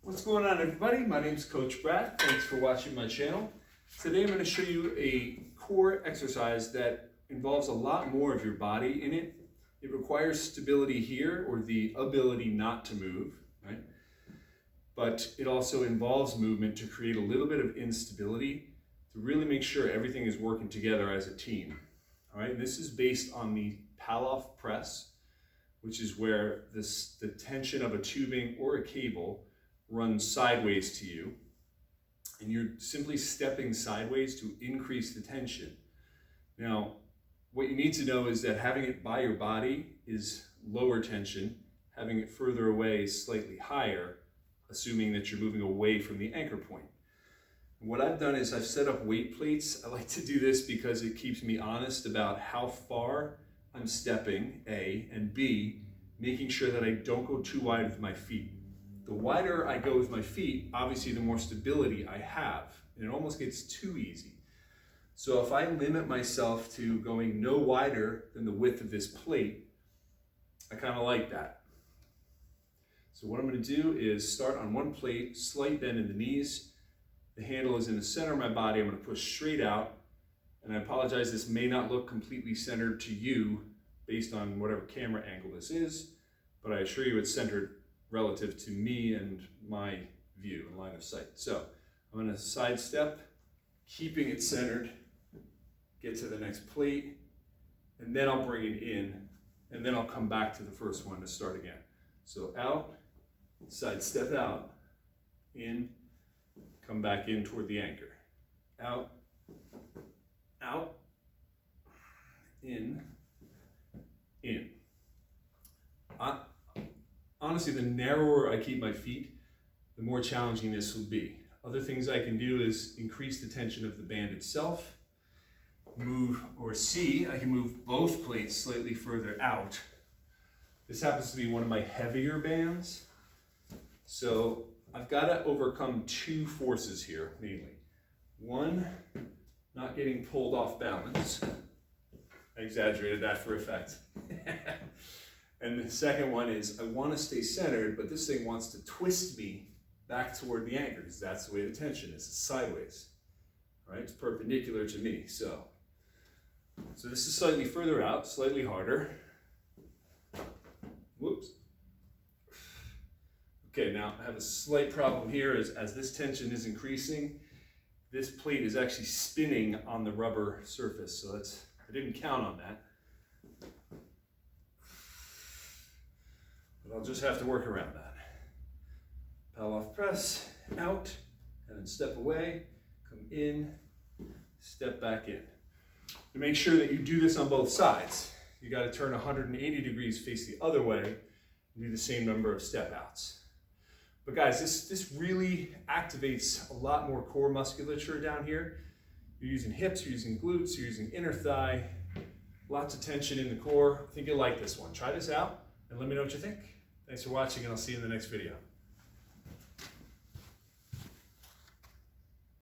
What's going on, everybody? My name is Coach Brad. Thanks for watching my channel. Today I'm going to show you a core exercise that involves a lot more of your body in it. It requires stability here, or the ability not to move, right? But it also involves movement to create a little bit of instability to really make sure everything is working together as a team. All right, this is based on the Pallof press, which is where the tension of a tubing or a cable runs sideways to you, and you're simply stepping sideways to increase the tension. Now, what you need to know is that having it by your body is lower tension, having it further away is slightly higher, assuming that you're moving away from the anchor point. And what I've done is I've set up weight plates. I like to do this because it keeps me honest about how far I'm stepping, A, and B, making sure that I don't go too wide with my feet. The wider I go with my feet, obviously the more stability I have, and it almost gets too easy. So if I limit myself to going no wider than the width of this plate, I kind of like that. So what I'm going to do is start on one plate, slight bend in the knees. The handle is in the center of my body. I'm going to push straight out, and I apologize, this may not look completely centered to you based on whatever camera angle this is, but I assure you it's centered relative to me and my view and line of sight. So I'm going to sidestep, keeping it centered, get to the next plate, and then I'll bring it in, and then I'll come back to the first one to start again. So out, sidestep out, in, come back in toward the anchor. Out, out, in. Honestly, the narrower I keep my feet, the more challenging this will be. Other things I can do is increase the tension of the band itself. Move, or C, I can move both plates slightly further out. This happens to be one of my heavier bands. So I've got to overcome two forces here, mainly. One, not getting pulled off balance. I exaggerated that for effect. And the second one is I want to stay centered, but this thing wants to twist me back toward the anchor, because that's the way the tension is. It's sideways, right? It's perpendicular to me. So this is slightly further out, slightly harder. Whoops. Okay, now I have a slight problem here as this tension is increasing. This plate is actually spinning on the rubber surface, so I didn't count on that. But I'll just have to work around that. Pallof press, out, and then step away, come in, step back in. To make sure that you do this on both sides, you got to turn 180 degrees, face the other way, and do the same number of step outs. But guys, this really activates a lot more core musculature down here. You're using hips, you're using glutes, you're using inner thigh, lots of tension in the core. I think you'll like this one. Try this out and let me know what you think. Thanks for watching, and I'll see you in the next video.